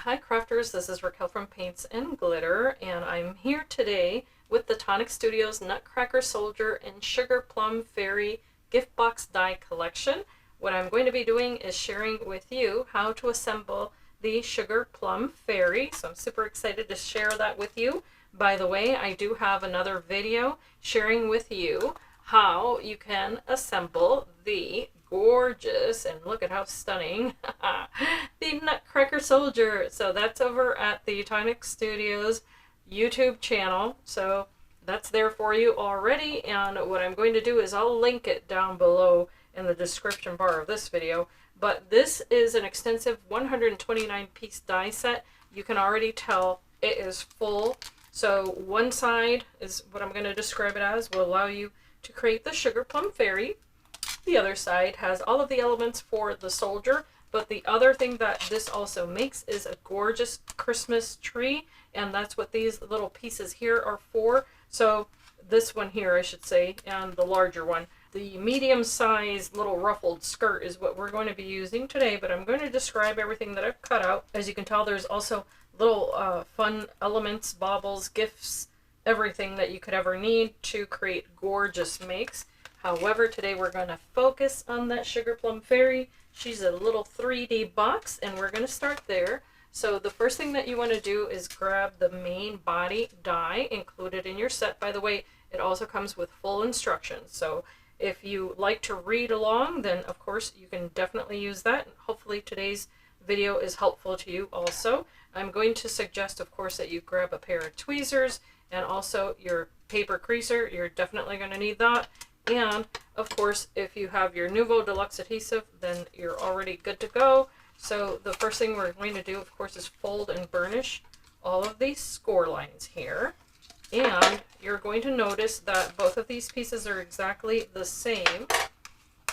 Hi crafters, this is Raquel from Paints and Glitter, and I'm here today with the Tonic Studios Nutcracker Soldier and Sugarplum Fairy gift box die collection. What I'm going to be doing is sharing with you how to assemble the Sugarplum Fairy, so I'm super excited to share that with you. By the way, I do have another video sharing with you how you can assemble the gorgeous, and look at how stunning, the Nutcracker Soldier. So that's over at the Tonic Studios YouTube channel. So that's there for you already. And what I'm going to do is I'll link it down below in the description bar of this video. But this is an extensive 129 piece die set. You can already tell it is full. So one side is what I'm going to describe it as, will allow you to create the Sugarplum Fairy. The other side has all of the elements for the soldier, but the other thing that this also makes is a gorgeous Christmas tree, and that's what these little pieces here are for. So this one here, I should say, and the larger one, the medium-sized little ruffled skirt is what we're going to be using today, but I'm going to describe everything that I've cut out. As you can tell, there's also little fun elements, baubles, gifts, everything that you could ever need to create gorgeous makes. However, today we're going to focus on that Sugarplum Fairy. She's a little 3D box, and we're going to start there. So the first thing that you want to do is grab the main body die included in your set. By the way, it also comes with full instructions. So if you like to read along, then of course you can definitely use that. Hopefully today's video is helpful to you also. I'm going to suggest, of course, that you grab a pair of tweezers and also your paper creaser. You're definitely going to need that. And of course, if you have your Nuvo Deluxe adhesive, then you're already good to go. So the first thing we're going to do, of course, is fold and burnish all of these score lines here. And you're going to notice that both of these pieces are exactly the same,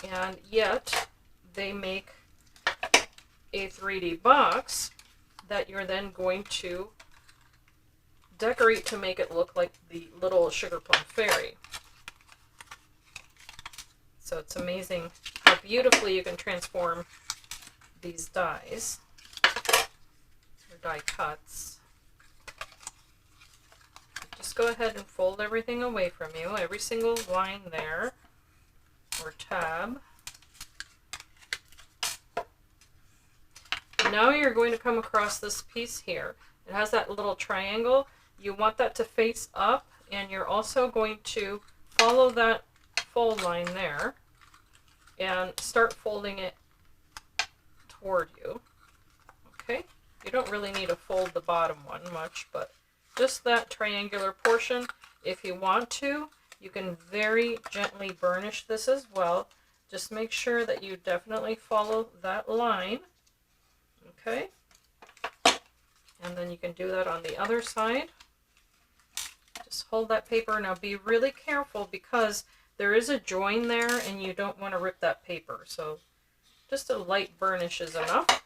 and yet they make a 3D box that you're then going to decorate to make it look like the little Sugarplum Fairy. So it's amazing how beautifully you can transform these dies, or die cuts. Just go ahead and fold everything away from you, every single line there, or tab. Now you're going to come across this piece here. It has that little triangle. You want that to face up, and you're also going to follow that fold line there and start folding it toward you. Okay, you don't really need to fold the bottom one much, but just that triangular portion. If you want to, you can very gently burnish this as well. Just make sure that you definitely follow that line. Okay, and then you can do that on the other side. Just hold that paper. Now be really careful because there is a join there and you don't want to rip that paper. So just a light burnish is enough.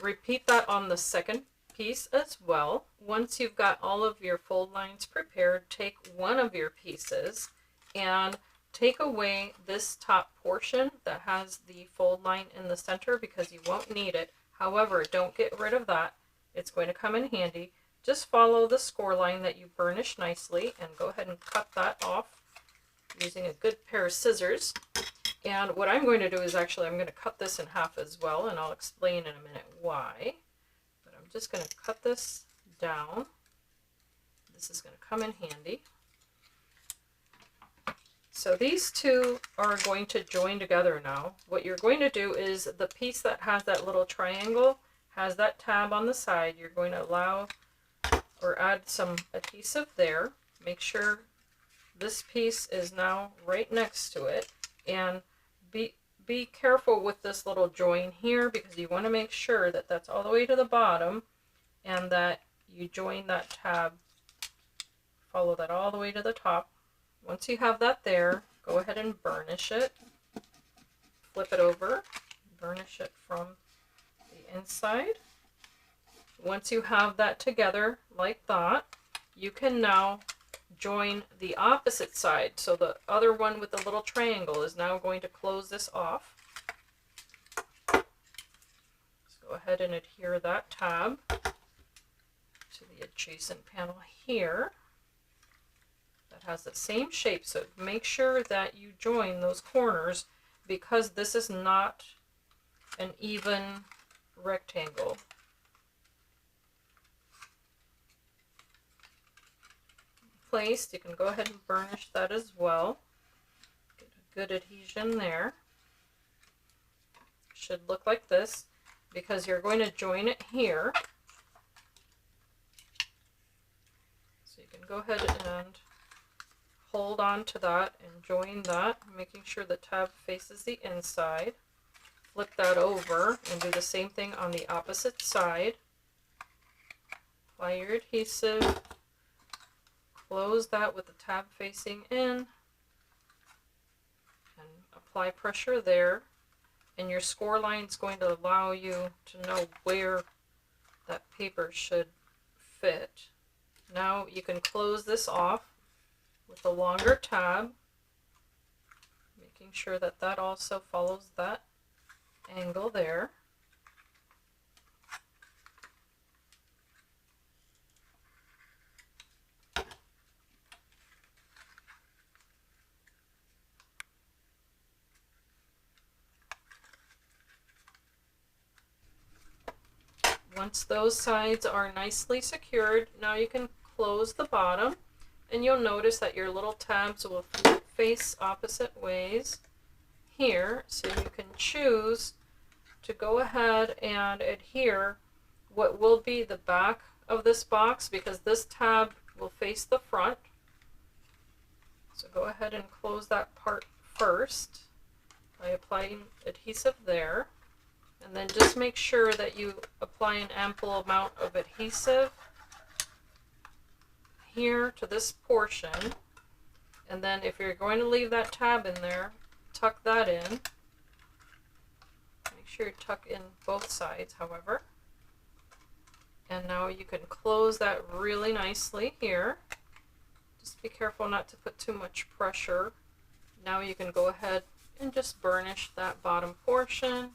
Repeat that on the second piece as well. Once you've got all of your fold lines prepared, take one of your pieces and take away this top portion that has the fold line in the center because you won't need it. However, don't get rid of that. It's going to come in handy. Just follow the score line that you burnished nicely and go ahead and cut that off using a good pair of scissors. And what I'm going to do is actually I'm going to cut this in half as well, and I'll explain in a minute why. But I'm just going to cut this down. This is going to come in handy. So these two are going to join together now. What you're going to do is the piece that has that little triangle has that tab on the side. You're going to allow or add some adhesive there. Make sure this piece is now right next to it, and be careful with this little join here because you want to make sure that that's all the way to the bottom and that you join that tab, follow that all the way to the top. Once you have that there, go ahead and burnish it. Flip it over, burnish it from the inside. Once you have that together like that, you can now join the opposite side. So the other one with the little triangle is now going to close this off. Go ahead and adhere that tab to the adjacent panel here that has the same shape. So make sure that you join those corners because this is not an even rectangle. Placed, you can go ahead and burnish that as well. Get a good adhesion there. Should look like this because you're going to join it here. So you can go ahead and hold on to that and join that, making sure the tab faces the inside. Flip that over and do the same thing on the opposite side. Apply your adhesive. Close that with the tab facing in and apply pressure there, and your score line is going to allow you to know where that paper should fit. Now you can close this off with a longer tab, making sure that that also follows that angle there. Once those sides are nicely secured, now you can close the bottom, and you'll notice that your little tabs will face opposite ways here, so you can choose to go ahead and adhere what will be the back of this box, because this tab will face the front. So go ahead and close that part first by applying adhesive there. And then just make sure that you apply an ample amount of adhesive here to this portion. And then if you're going to leave that tab in there, tuck that in. Make sure you tuck in both sides, however. And now you can close that really nicely here. Just be careful not to put too much pressure. Now you can go ahead and just burnish that bottom portion.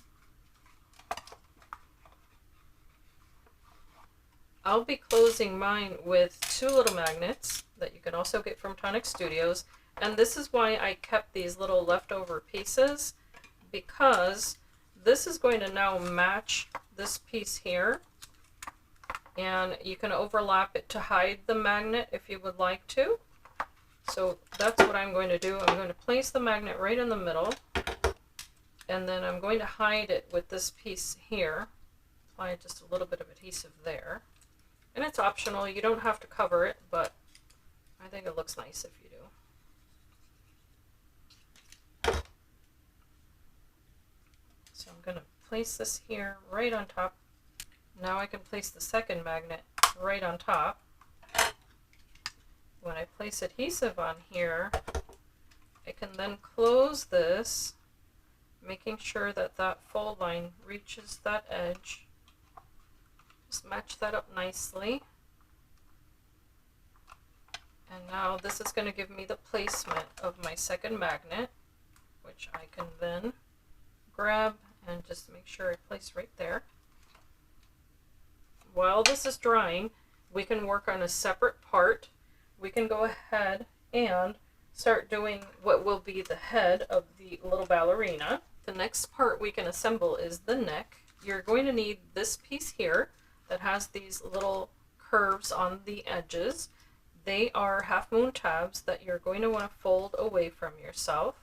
I'll be closing mine with 2 little magnets that you can also get from Tonic Studios, and this is why I kept these little leftover pieces, because this is going to now match this piece here, and you can overlap it to hide the magnet if you would like to. So that's what I'm going to do. I'm going to place the magnet right in the middle, and then I'm going to hide it with this piece here. Apply just a little bit of adhesive there. And it's optional, you don't have to cover it, but I think it looks nice if you do. So I'm going to place this here right on top. Now I can place the second magnet right on top. When I place adhesive on here, I can then close this, making sure that that fold line reaches that edge. Just match that up nicely. And now this is going to give me the placement of my second magnet, which I can then grab and just make sure I place right there. While this is drying, we can work on a separate part. We can go ahead and start doing what will be the head of the little ballerina. The next part we can assemble is the neck. You're going to need this piece here that has these little curves on the edges. They are half moon tabs that you're going to want to fold away from yourself.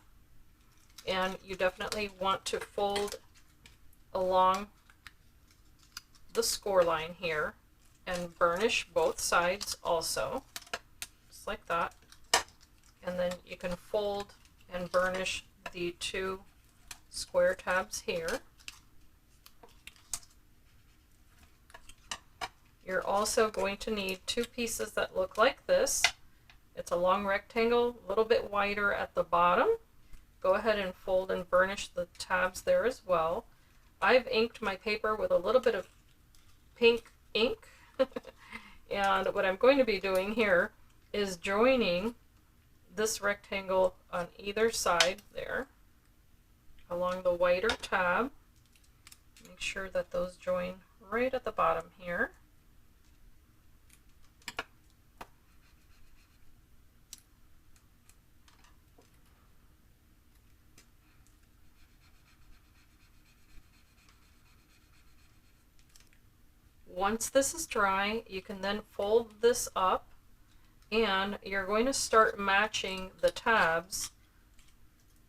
And you definitely want to fold along the score line here and burnish both sides also, just like that. And then you can fold and burnish the 2 square tabs here. You're also going to need 2 pieces that look like this. It's a long rectangle, a little bit wider at the bottom. Go ahead and fold and burnish the tabs there as well. I've inked my paper with a little bit of pink ink. And what I'm going to be doing here is joining this rectangle on either side there along the wider tab. Make Make sure that those join right at the bottom here. Once this is dry, you can then fold this up, and you're going to start matching the tabs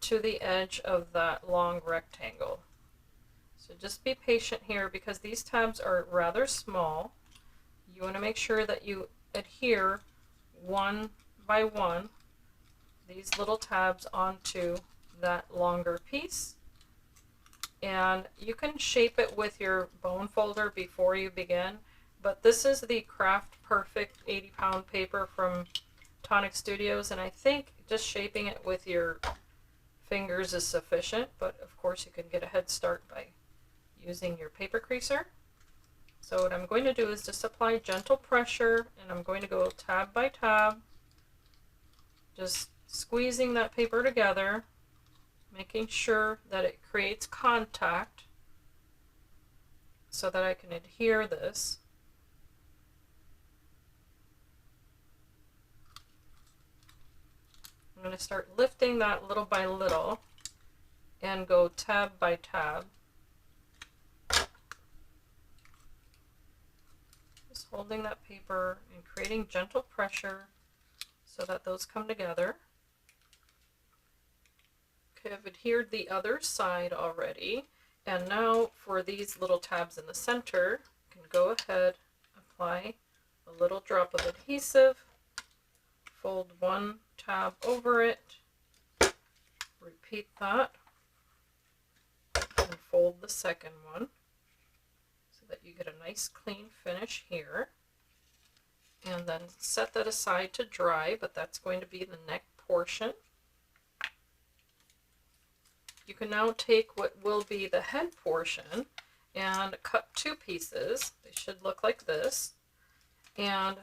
to the edge of that long rectangle. So just be patient here because these tabs are rather small. You want to make sure that you adhere one by one these little tabs onto that longer piece. And you can shape it with your bone folder before you begin, but this is the Craft Perfect 80-pound paper from Tonic Studios, and I think just shaping it with your fingers is sufficient, but of course you can get a head start by using your paper creaser. So what I'm going to do is just apply gentle pressure, and I'm going to go tab by tab, just squeezing that paper together, making sure that it creates contact so that I can adhere this. I'm going to start lifting that little by little and go tab by tab. Just holding that paper and creating gentle pressure so that those come together. Okay, I've adhered the other side already, and now for these little tabs in the center, you can go ahead, apply a little drop of adhesive, fold one tab over it, repeat that, and fold the second one so that you get a nice clean finish here. And then set that aside to dry, but that's going to be the neck portion. You can now take what will be the head portion and cut two pieces. They should look like this. And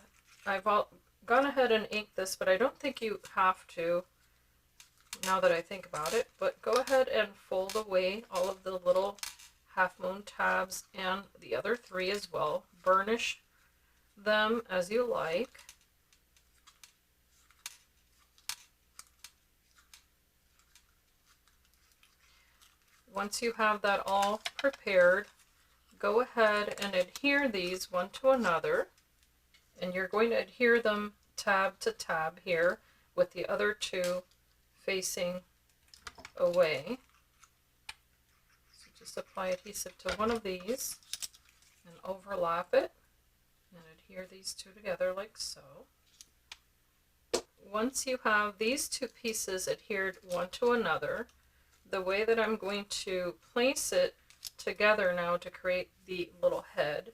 I've gone ahead and inked this, but I don't think you have to now that I think about it. But go ahead and fold away all of the little half moon tabs and the other three as well. Burnish them as you like. Once you have that all prepared, go ahead and adhere these one to another, and you're going to adhere them tab to tab here with the other two facing away. So just apply adhesive to one of these and overlap it and adhere these two together like so. Once you have these two pieces adhered one to another, the way that I'm going to place it together now to create the little head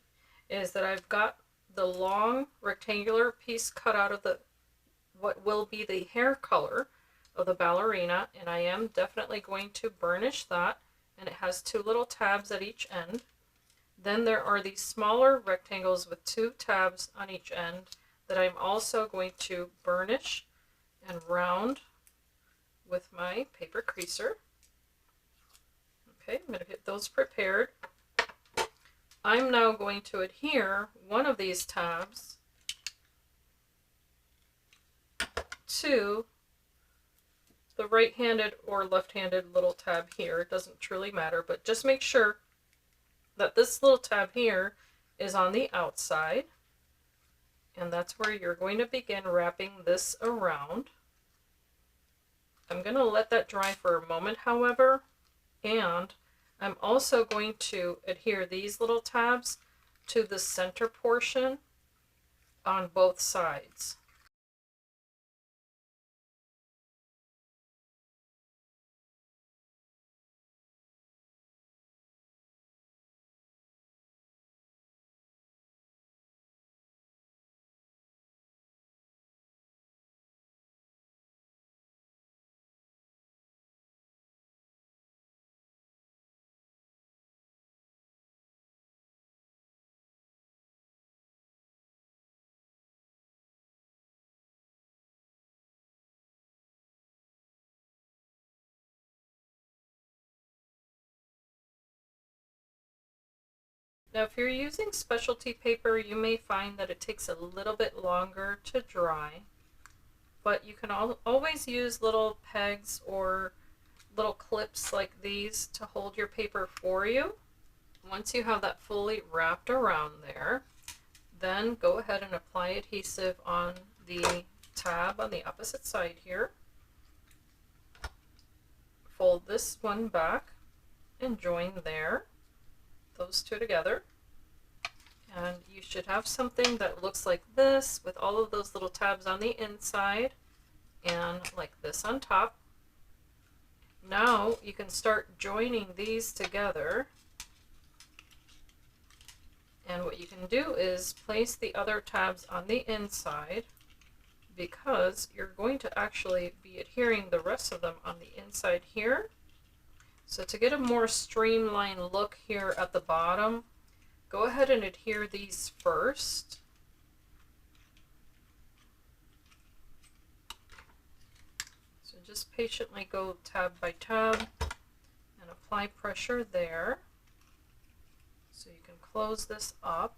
is that I've got the long rectangular piece cut out of the what will be the hair color of the ballerina, and I am definitely going to burnish that, and it has two little tabs at each end. Then there are these smaller rectangles with two tabs on each end that I'm also going to burnish and round with my paper creaser. Okay, I'm going to get those prepared. I'm now going to adhere one of these tabs to the right-handed or left-handed little tab here. It doesn't truly matter, but just make sure that this little tab here is on the outside, and that's where you're going to begin wrapping this around. I'm going to let that dry for a moment, however, and I'm also going to adhere these little tabs to the center portion on both sides. Now if you're using specialty paper, you may find that it takes a little bit longer to dry, but you can always use little pegs or little clips like these to hold your paper for you. Once you have that fully wrapped around there, then go ahead and apply adhesive on the tab on the opposite side here. Fold this one back and join there, those two together. And you should have something that looks like this with all of those little tabs on the inside and like this on top. Now you can start joining these together. And what you can do is place the other tabs on the inside, because you're going to actually be adhering the rest of them on the inside here. So to get a more streamlined look here at the bottom, go ahead and adhere these first. So just patiently go tab by tab and apply pressure there. So you can close this up.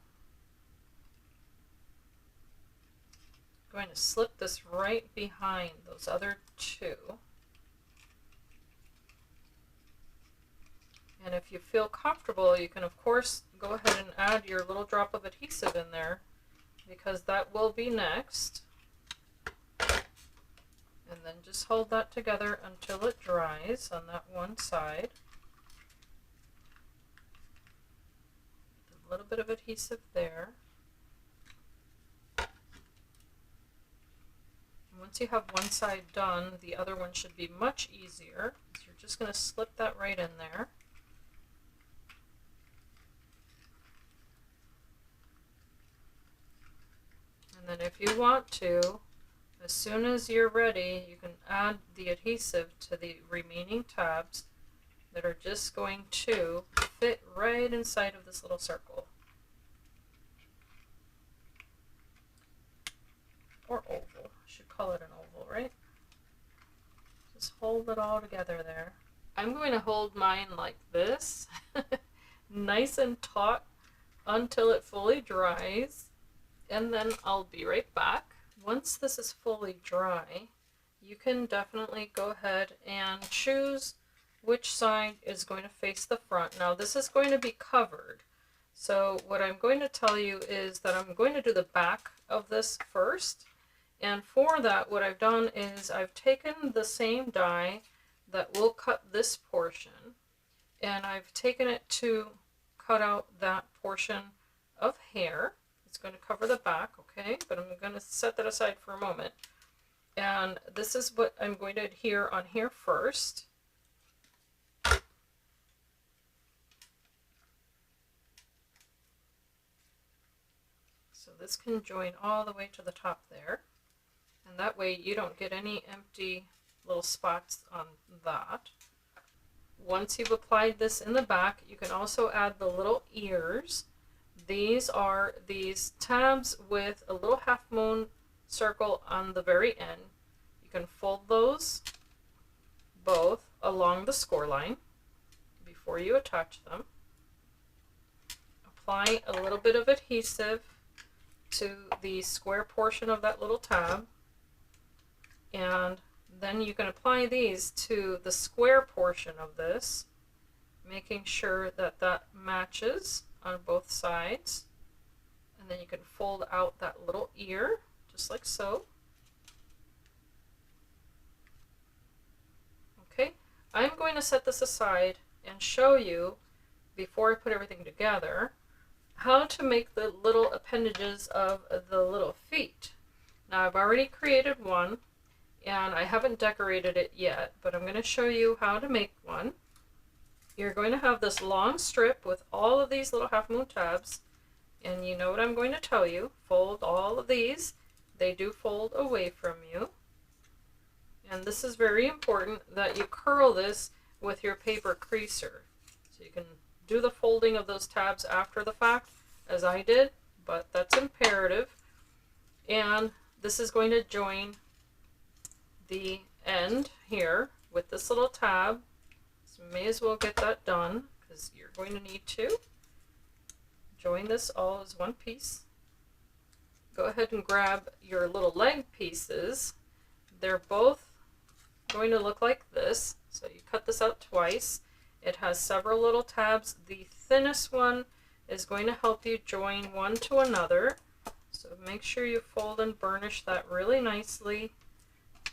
I'm going to slip this right behind those other two. And if you feel comfortable, you can of course go ahead and add your little drop of adhesive in there, because that will be next. And then just hold that together until it dries on that one side. A little bit of adhesive there. And once you have one side done, the other one should be much easier. So you're just going to slip that right in there. And then if you want to, as soon as you're ready, you can add the adhesive to the remaining tabs that are just going to fit right inside of this little circle. Or oval. I should call it an oval, right? Just hold it all together there. I'm going to hold mine like this, nice and taut until it fully dries, and then I'll be right back. Once this is fully dry, you can definitely go ahead and choose which side is going to face the front. Now this is going to be covered, so what I'm going to tell you is that I'm going to do the back of this first, and for that what I've done is I've taken the same die that will cut this portion, and I've taken it to cut out that portion of hair. It's going to cover the back, okay, but I'm going to set that aside for a moment. And this is what I'm going to adhere on here first. So this can join all the way to the top there, and that way you don't get any empty little spots on that. Once you've applied this in the back, you can also add the little ears. These are these tabs with a little half moon circle on the very end. You can fold those both along the score line before you attach them. Apply a little bit of adhesive to the square portion of that little tab, and then you can apply these to the square portion of this, making sure that that matches on both sides. And then you can fold out that little ear just like so. Okay, I'm going to set this aside and show you, before I put everything together, how to make the little appendages of the little feet. Now I've already created one and I haven't decorated it yet, but I'm going to show you how to make one. You're going to have this long strip with all of these little half moon tabs, and you know what I'm going to tell you. Fold all of these. They do fold away from you. And this is very important that you curl this with your paper creaser. So you can do the folding of those tabs after the fact, as I did, but that's imperative. And this is going to join the end here with this little tab. So may as well get that done, because you're going to need to. join this all as one piece. Go ahead and grab your little leg pieces. They're both going to look like this. So you cut this out twice. It has several little tabs. The thinnest one is going to help you join one to another. So make sure you fold and burnish that really nicely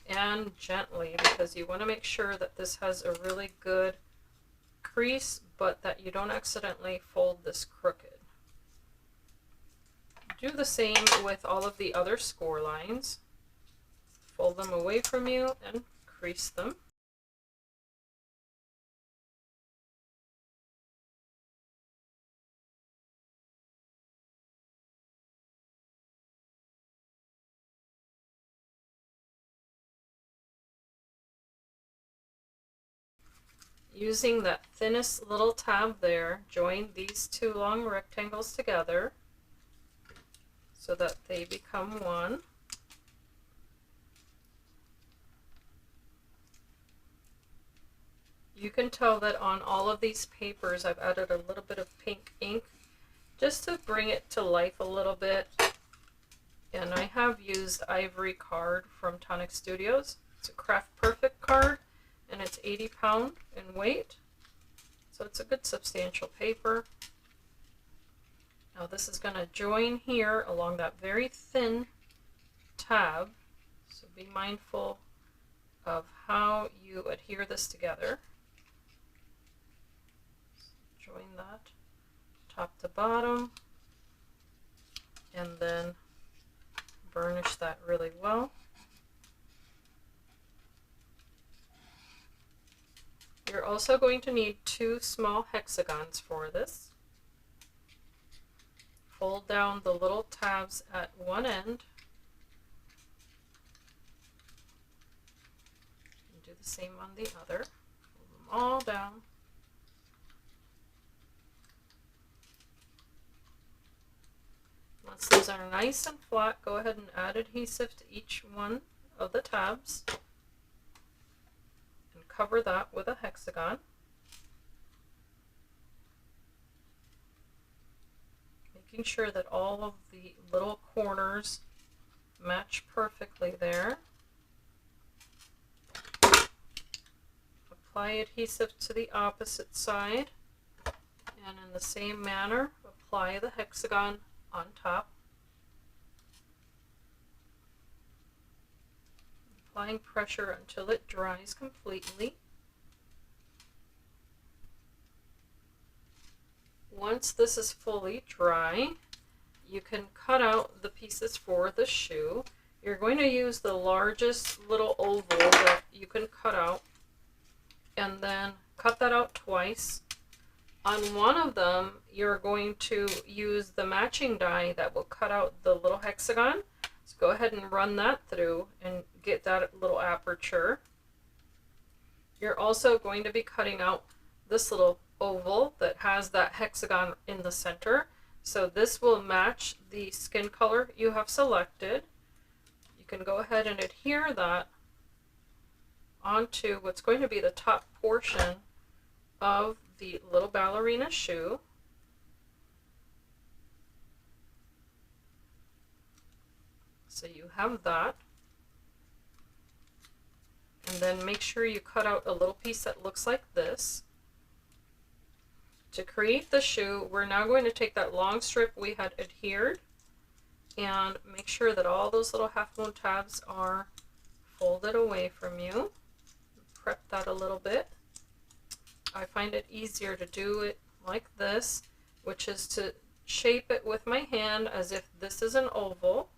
and gently, because you want to make sure that this has a really good crease, but that you don't accidentally fold this crooked. Do the same with all of the other score lines. Fold them away from you and crease them. Using that thinnest little tab there, join these two long rectangles together so that they become one. You can tell that on all of these papers I've added a little bit of pink ink just to bring it to life a little bit. And I have used Ivory card from Tonic Studios. It's a Craft Perfect card, and it's 80 pounds in weight, so it's a good substantial paper. Now this is going to join here along that very thin tab, so be mindful of how you adhere this together. Join that top to bottom, and then burnish that really well. You're also going to need 2 small hexagons for this. Fold down the little tabs at one end. And do the same on the other. Fold them all down. Once those are nice and flat, go ahead and add adhesive to each one of the tabs. And cover that with a hexagon. Making sure that all of the little corners match perfectly there. Apply adhesive to the opposite side, and in the same manner apply the hexagon on top. Applying pressure until it dries completely. Once this is fully dry, you can cut out the pieces for the shoe. You're going to use the largest little oval that you can cut out, and then cut that out twice. On one of them, you're going to use the matching die that will cut out the little hexagon. So go ahead and run that through and get that little aperture. You're also going to be cutting out this little oval that has that hexagon in the center. So this will match the skin color you have selected. You can go ahead and adhere that onto what's going to be the top portion of the little ballerina shoe. So you have that. And then make sure you cut out a little piece that looks like this. To create the shoe, we're now going to take that long strip we had adhered and make sure that all those little half moon tabs are folded away from you. Prep that a little bit. I find it easier to do it like this, which is to shape it with my hand as if this is an oval,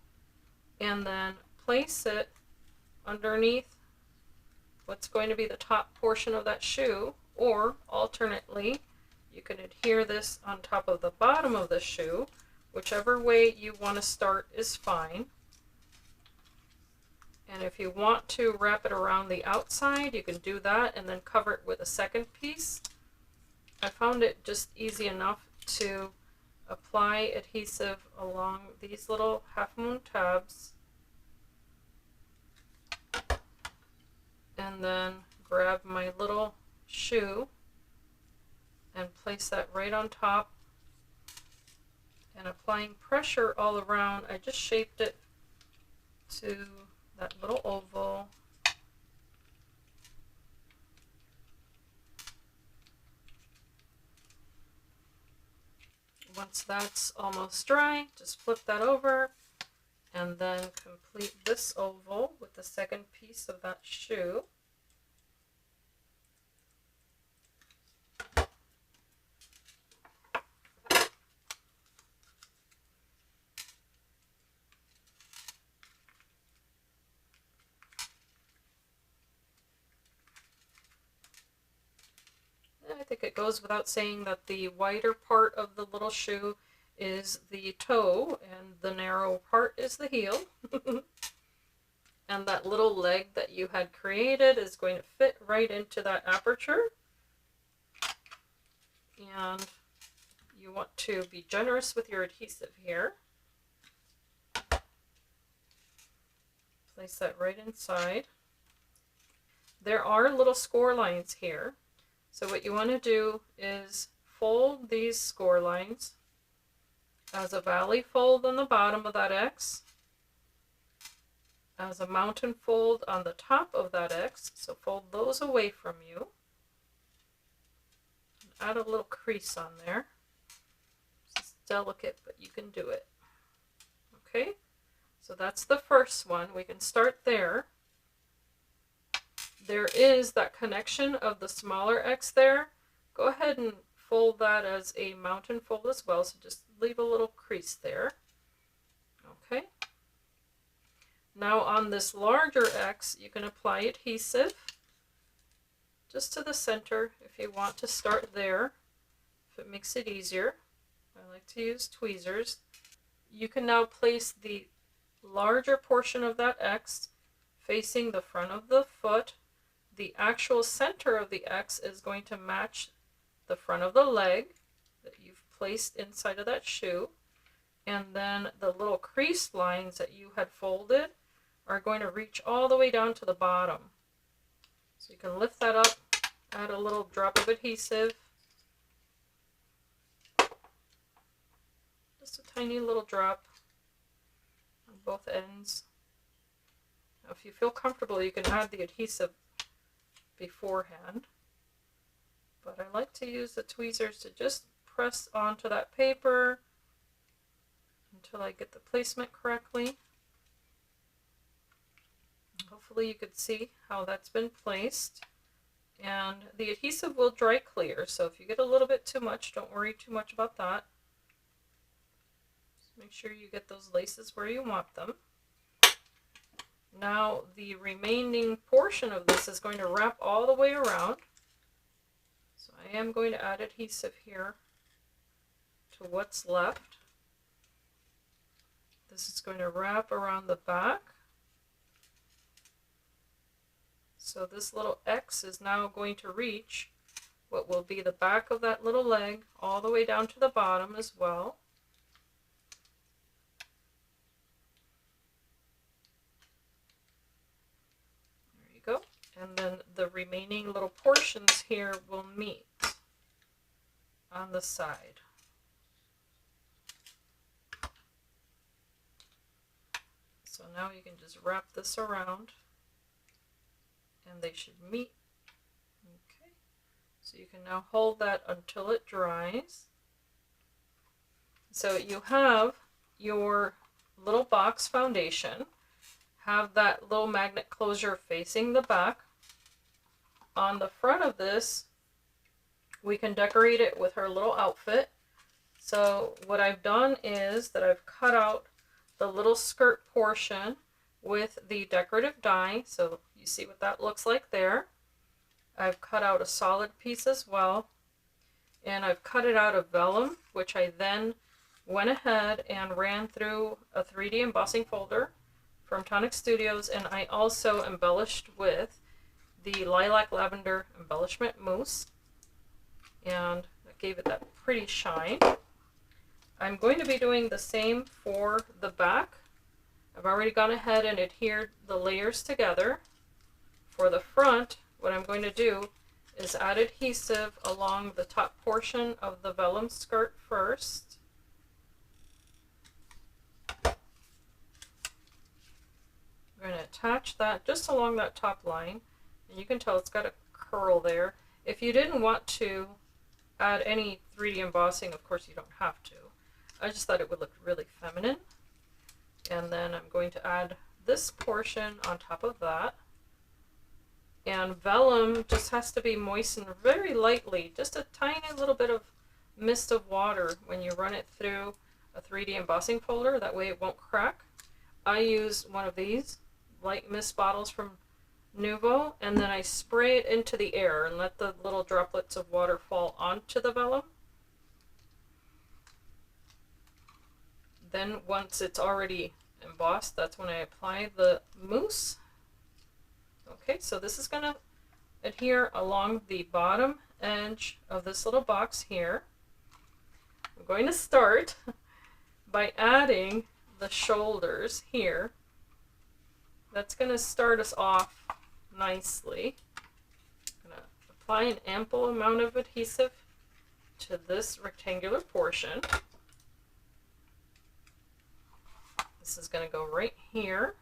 and then place it underneath what's going to be the top portion of that shoe, or alternately, you can adhere this on top of the bottom of the shoe. Whichever way you want to start is fine. And if you want to wrap it around the outside, you can do that and then cover it with a second piece. I found it just easy enough to apply adhesive along these little half moon tabs and then grab my little shoe and place that right on top and applying pressure all around, I just shaped it to that little oval. Once that's almost dry, just flip that over and then complete this oval with the second piece of that shoe. I think it goes without saying that the wider part of the little shoe is the toe and the narrow part is the heel. And that little leg that you had created is going to fit right into that aperture. And you want to be generous with your adhesive here. Place that right inside. There are little score lines here. So what you want to do is fold these score lines as a valley fold on the bottom of that X, as a mountain fold on the top of that X, so fold those away from you. Add a little crease on there. It's delicate, but you can do it. Okay, so that's the first one. We can start there. There is that connection of the smaller X there. Go ahead and fold that as a mountain fold as well, so just leave a little crease there. Okay. Now on this larger X, you can apply adhesive just to the center if you want to start there, if it makes it easier. I like to use tweezers. You can now place the larger portion of that X facing the front of the foot. The actual center of the X is going to match the front of the leg that you've placed inside of that shoe. And then the little crease lines that you had folded are going to reach all the way down to the bottom. So you can lift that up, add a little drop of adhesive. Just a tiny little drop on both ends. Now if you feel comfortable, you can add the adhesive beforehand, but I like to use the tweezers to just press onto that paper until I get the placement correctly. Hopefully you could see how that's been placed, and the adhesive will dry clear, so if you get a little bit too much, don't worry too much about that. Just make sure you get those laces where you want them. Now the remaining portion of this is going to wrap all the way around. So I am going to add adhesive here to what's left. This is going to wrap around the back. So this little X is now going to reach what will be the back of that little leg all the way down to the bottom as well. Go. And then the remaining little portions here will meet on the side. So now you can just wrap this around and they should meet. Okay. So you can now hold that until it dries. So you have your little box foundation. Have that little magnet closure facing the back. On the front of this, we can decorate it with her little outfit. So what I've done is that I've cut out the little skirt portion with the decorative die. So you see what that looks like there. I've cut out a solid piece as well. And I've cut it out of vellum, which I then went ahead and ran through a 3D embossing folder from Tonic Studios, and I also embellished with the lilac lavender embellishment mousse, and that gave it that pretty shine. I'm going to be doing the same for the back. I've already gone ahead and adhered the layers together. For the front, what I'm going to do is add adhesive along the top portion of the vellum skirt first. I'm going to attach that just along that top line, and you can tell it's got a curl there. If you didn't want to add any 3D embossing, of course you don't have to. I just thought it would look really feminine. And then I'm going to add this portion on top of that. And vellum just has to be moistened very lightly, just a tiny little bit of mist of water when you run it through a 3D embossing folder. That way it won't crack. I use one of these light mist bottles from Nuvo, and then I spray it into the air and let the little droplets of water fall onto the vellum. Then once it's already embossed, that's when I apply the mousse. Okay, so this is going to adhere along the bottom edge of this little box here. I'm going to start by adding the shoulders here. That's going to start us off nicely. I'm going to apply an ample amount of adhesive to this rectangular portion. This is going to go right here.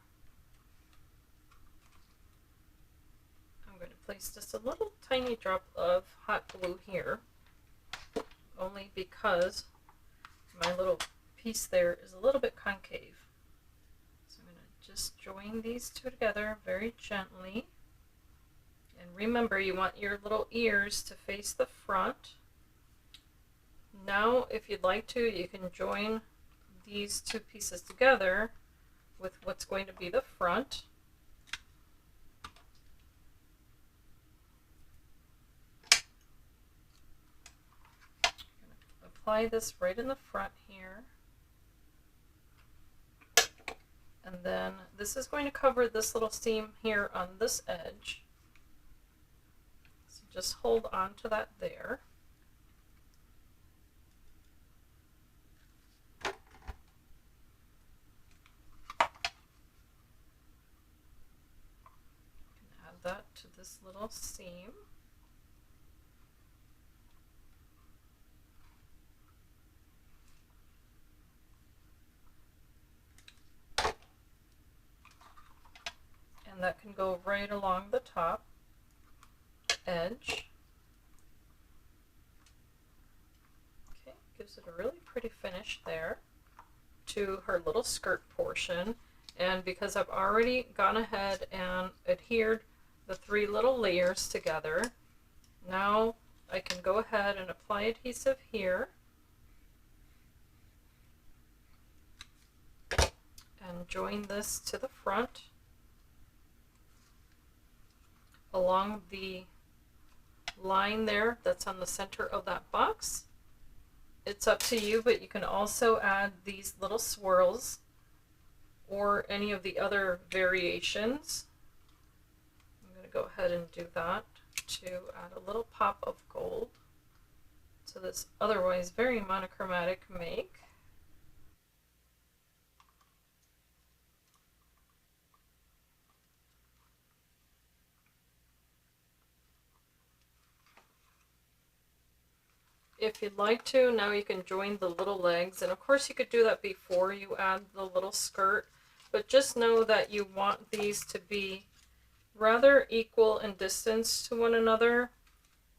I'm going to place just a little tiny drop of hot glue here, only because my little piece there is a little bit concave. So I'm going to just join these two together very gently. And remember, you want your little ears to face the front. Now, if you'd like to, you can join these two pieces together with what's going to be the front. I'm going to apply this right in the front here. And then this is going to cover this little seam here on this edge. So just hold on to that there. That to this little seam. And that can go right along the top edge. Okay, gives it a really pretty finish there to her little skirt portion. And because I've already gone ahead and adhered the 3 little layers together, now I can go ahead and apply adhesive here and join this to the front along the line there that's on the center of that box. It's up to you, but you can also add these little swirls or any of the other variations. I'm going to go ahead and do that to add a little pop of gold to this otherwise very monochromatic make. If you'd like to, now you can join the little legs, and of course you could do that before you add the little skirt, but just know that you want these to be rather equal in distance to one another,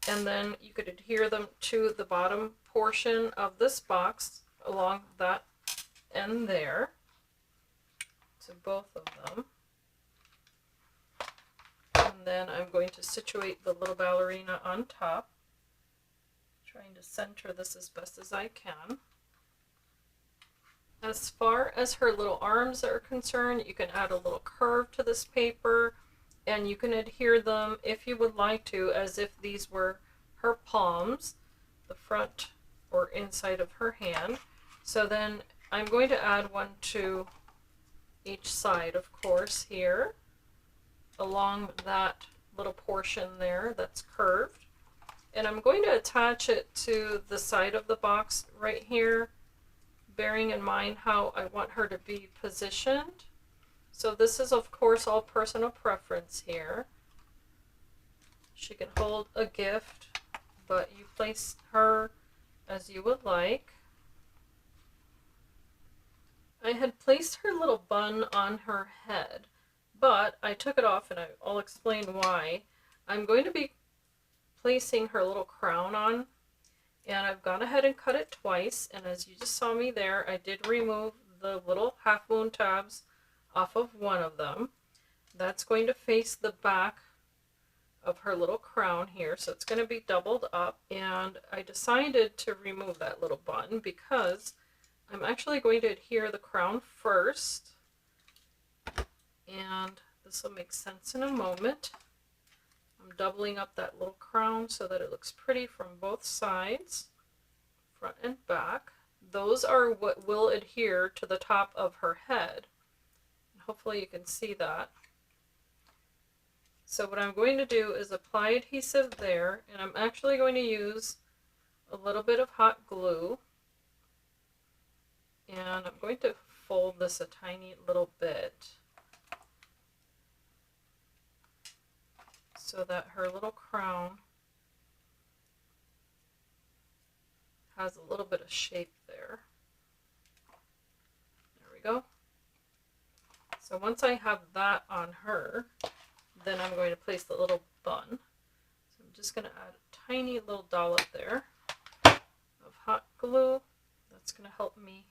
and then you could adhere them to the bottom portion of this box along that end there, to both of them. And then I'm going to situate the little ballerina on top, trying to center this as best as I can. As far as her little arms are concerned, you can add a little curve to this paper, and you can adhere them, if you would like to, as if these were her palms, the front or inside of her hand. So then I'm going to add one to each side, of course, here, along that little portion there that's curved. And I'm going to attach it to the side of the box right here, bearing in mind how I want her to be positioned. So this is, of course, all personal preference here. She can hold a gift, but you place her as you would like. I had placed her little bun on her head, but I took it off and I'll explain why. I'm going to be placing her little crown on, and I've gone ahead and cut it twice, and as you just saw me there, I did remove the little half moon tabs off of one of them. That's going to face the back of her little crown here, so it's going to be doubled up, and I decided to remove that little button because I'm actually going to adhere the crown first, and this will make sense in a moment. I'm doubling up that little crown so that it looks pretty from both sides, front and back. Those are what will adhere to the top of her head. Hopefully you can see that. So what I'm going to do is apply adhesive there, and I'm actually going to use a little bit of hot glue, and I'm going to fold this a tiny little bit so that her little crown has a little bit of shape there. There we go. So once I have that on her, then I'm going to place the little bun. So I'm just going to add a tiny little dollop there of hot glue. That's going to help me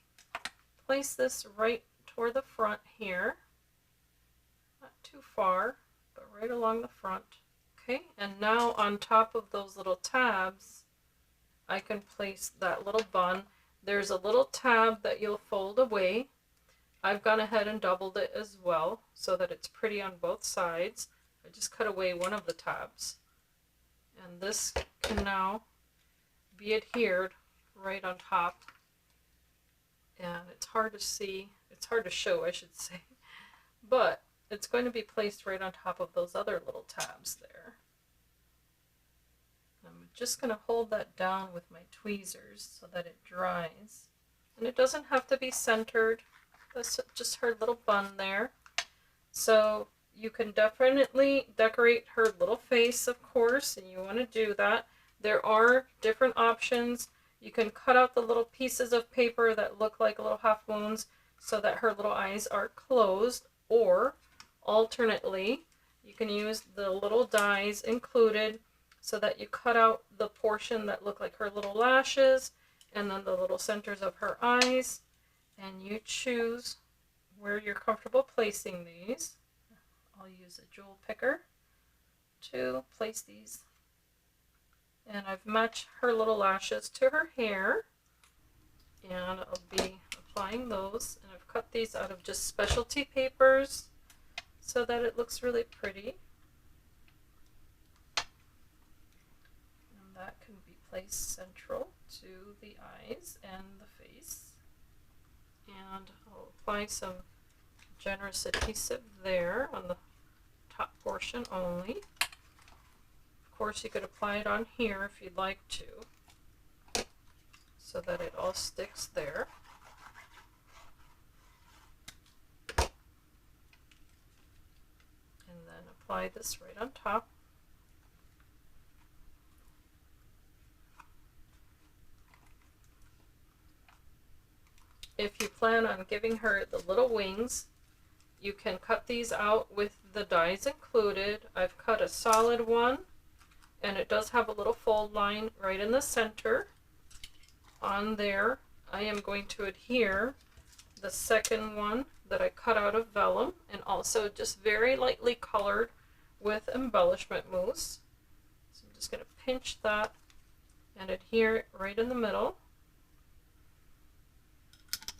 place this right toward the front here. Not too far, but right along the front. Okay, and now on top of those little tabs, I can place that little bun. There's a little tab that you'll fold away. I've gone ahead and doubled it as well so that it's pretty on both sides. I just cut away one of the tabs, and this can now be adhered right on top, and it's hard to see, it's hard to show I should say, but it's going to be placed right on top of those other little tabs there. I'm just going to hold that down with my tweezers so that it dries, and it doesn't have to be centered. That's just her little bun there. So you can definitely decorate her little face, of course, and you want to do that. There are different options. You can cut out the little pieces of paper that look like little half moons so that her little eyes are closed, or alternately, you can use the little dies included so that you cut out the portion that look like her little lashes and then the little centers of her eyes, and you choose where you're comfortable placing these. I'll use a jewel picker to place these, and I've matched her little lashes to her hair, and I'll be applying those, and I've cut these out of just specialty papers so that it looks really pretty, and that can be placed central to the eyes and the face. And I'll apply some generous adhesive there on the top portion only. Of course, you could apply it on here if you'd like to, so that it all sticks there. And then apply this right on top. If you plan on giving her the little wings, you can cut these out with the dies included. I've cut a solid one, and it does have a little fold line right in the center. On there, I am going to adhere the second one that I cut out of vellum, and also just very lightly colored with embellishment mousse. So I'm just going to pinch that and adhere it right in the middle.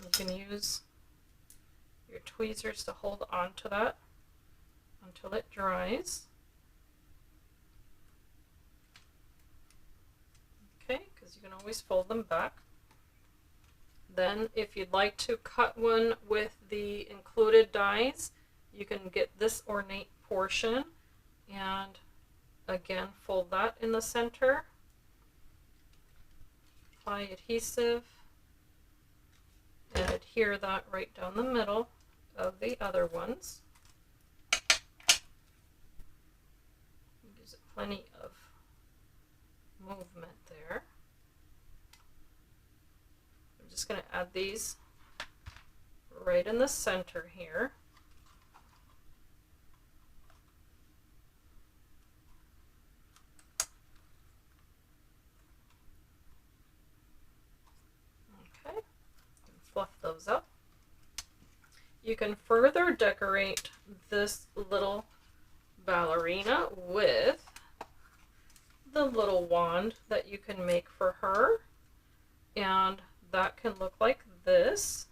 You can use your tweezers to hold on to that until it dries. Okay, because you can always fold them back. Then if you'd like to cut one with the included dies, you can get this ornate portion and again fold that in the center. Apply adhesive and adhere that right down the middle of the other ones. Gives it plenty of movement there. I'm just going to add these right in the center here. those up. You can further decorate this little ballerina with the little wand that you can make for her, and that can look like this.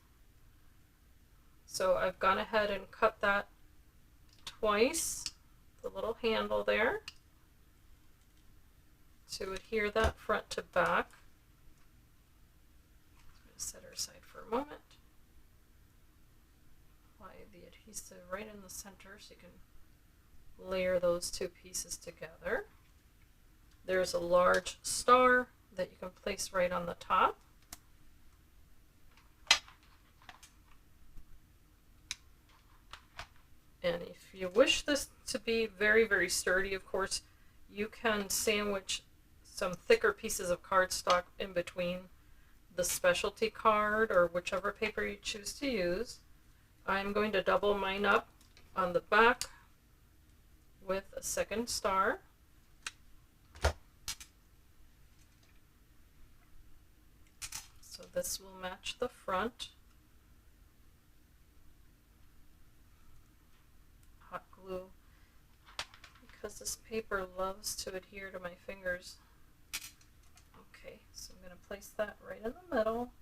So I've gone ahead and cut that twice, the little handle there, to adhere that front to back. I'm going to set her aside for a moment. Apply the adhesive right in the center so you can layer those two pieces together. There's a large star that you can place right on the top. And if you wish this to be very, very sturdy, of course, you can sandwich some thicker pieces of cardstock in between the specialty card or whichever paper you choose to use. I'm going to double mine up on the back with a second star. So this will match the front. Hot glue, because this paper loves to adhere to my fingers. Okay, so I'm going to place that right in the middle.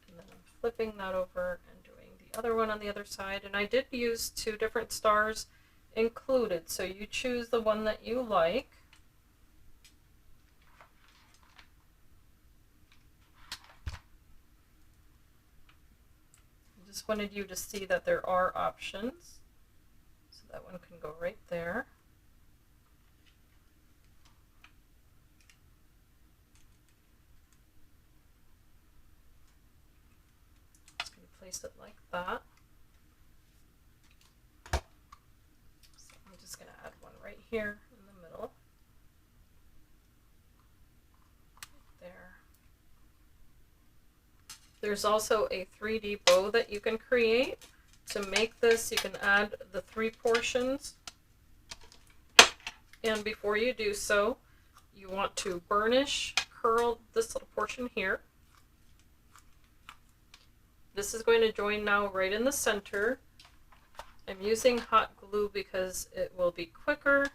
And then I'm flipping that over and doing the other one on the other side. And I did use 2 different stars included, so you choose the one that you like. Just wanted you to see that there are options. So that one can go right there. Just going to place it like that. So I'm just going to add one right here in the middle. Right there. There's also a 3D bow that you can create. To make this, you can add the 3 portions. And before you do so, you want to burnish, curl this little portion here. This is going to join now right in the center. I'm using hot glue because it will be quicker.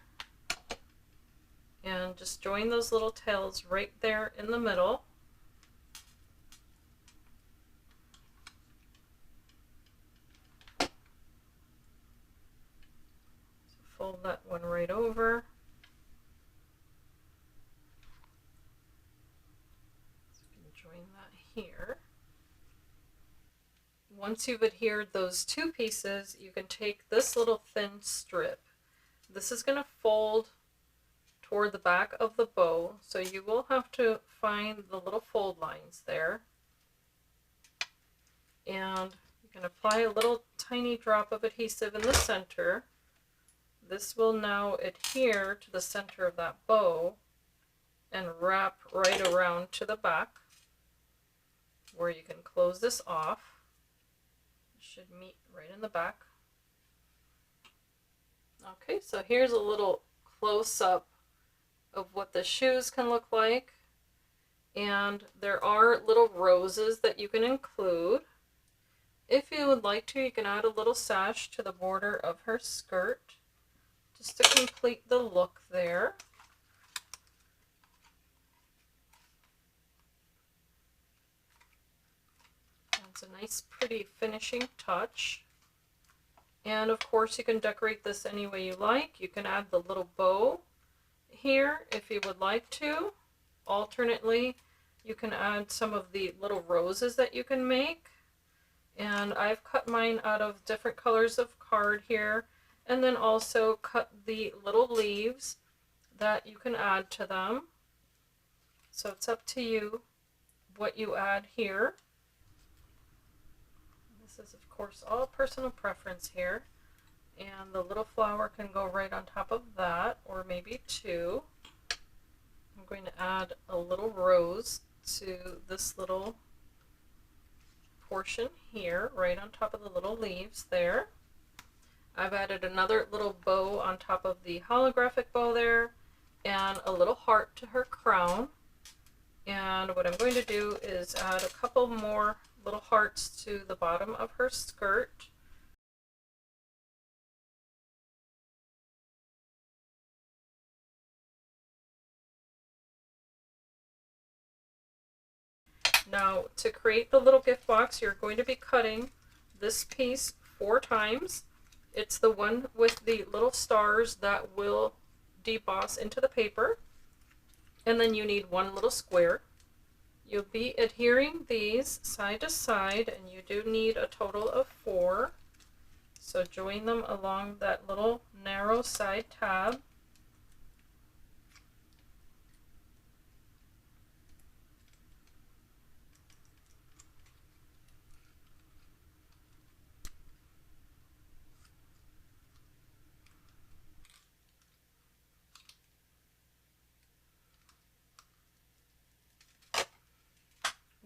And just join those little tails right there in the middle. Fold that one right over. So you can join that here. Once you've adhered those 2 pieces, you can take this little thin strip. This is going to fold toward the back of the bow, so you will have to find the little fold lines there. And you can apply a little tiny drop of adhesive in the center. This will now adhere to the center of that bow and wrap right around to the back, where you can close this off. It should meet right in the back. Okay, so here's a little close-up of what the shoes can look like. And there are little roses that you can include. If you would like to, you can add a little sash to the border of her skirt, just to complete the look there. That's a nice, pretty finishing touch. And of course, you can decorate this any way you like. You can add the little bow here if you would like to. Alternately, you can add some of the little roses that you can make. And I've cut mine out of different colors of card here. And then also cut the little leaves that you can add to them. So it's up to you what you add here. This is, of course, all personal preference here. And the little flower can go right on top of that, or maybe 2. I'm going to add a little rose to this little portion here, right on top of the little leaves there. I've added another little bow on top of the holographic bow there, and a little heart to her crown. And what I'm going to do is add a couple more little hearts to the bottom of her skirt. Now, to create the little gift box, you're going to be cutting this piece 4 times. It's the one with the little stars that will deboss into the paper. And then you need 1 little square. You'll be adhering these side to side, and you do need a total of 4. So join them along that little narrow side tab.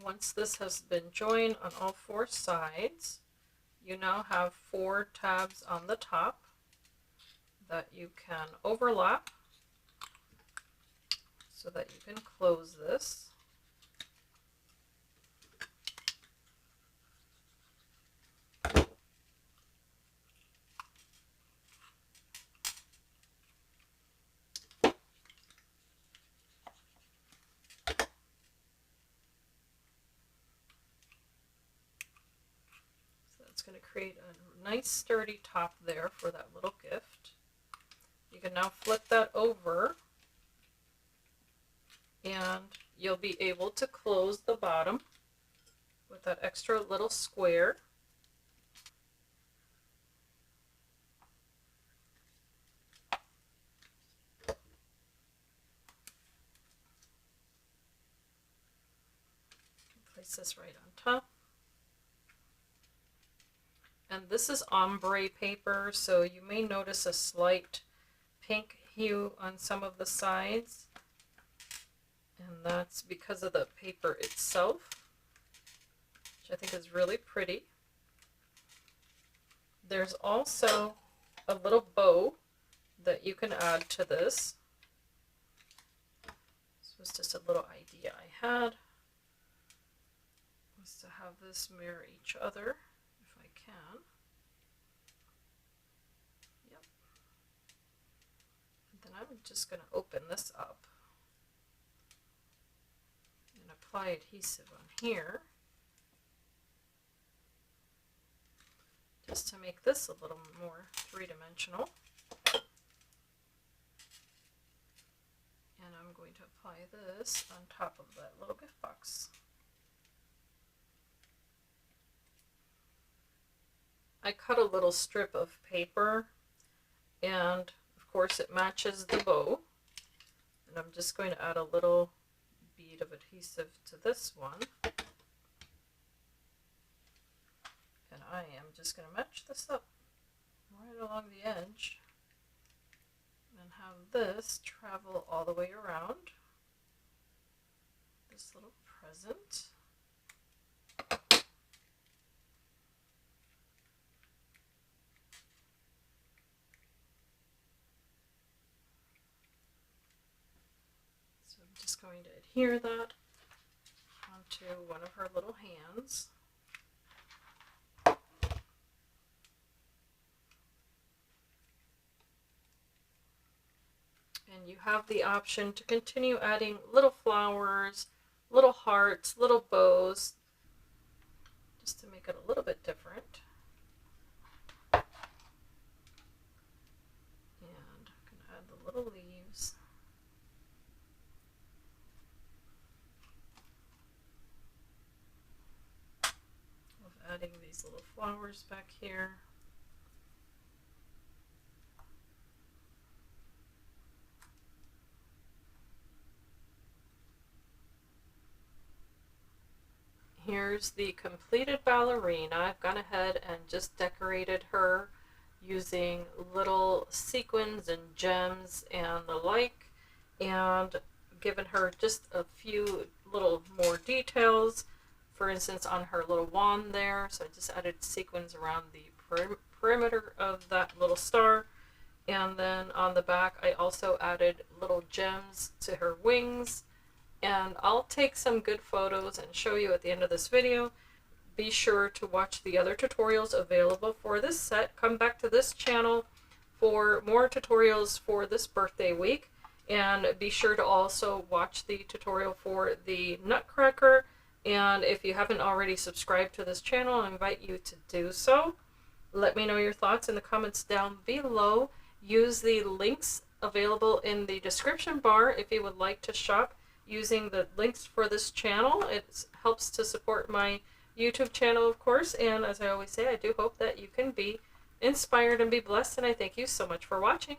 Once this has been joined on all 4 sides, you now have 4 tabs on the top that you can overlap so that you can close this. It's going to create a nice sturdy top there for that little gift. You can now flip that over and you'll be able to close the bottom with that extra little square. Place this right on top. And this is ombre paper, so you may notice a slight pink hue on some of the sides, and that's because of the paper itself, which I think is really pretty. There's also a little bow that you can add to this. This was just a little idea I had, was to have this mirror each other. Can. Yep. And then I'm just going to open this up and apply adhesive on here just to make this a little more three-dimensional. And I'm going to apply this on top of that little gift box. I cut a little strip of paper, and of course it matches the bow, and I'm just going to add a little bead of adhesive to this one, and I am just going to match this up right along the edge and have this travel all the way around this little present. Just going to adhere that onto one of her little hands. And you have the option to continue adding little flowers, little hearts, little bows, just to make it a little bit different. And I'm going to add the little leaves. Adding these little flowers back here. Here's the completed ballerina. I've gone ahead and just decorated her using little sequins and gems and the like, and given her just a few little more details. For instance, on her little wand there, so I just added sequins around the perimeter of that little star. And then on the back, I also added little gems to her wings and I'll take some good photos and show you at the end of this video. Be sure to watch the other tutorials available for this set. Come back to this channel for more tutorials for this birthday week, and be sure to also watch the tutorial for the Nutcracker. And if you haven't already subscribed to this channel, I invite you to do so. Let me know your thoughts in the comments down below. Use the links available in the description bar if you would like to shop using the links for this channel. It helps to support my YouTube channel, of course, and as I always say, I do hope that you can be inspired and be blessed, and I thank you so much for watching.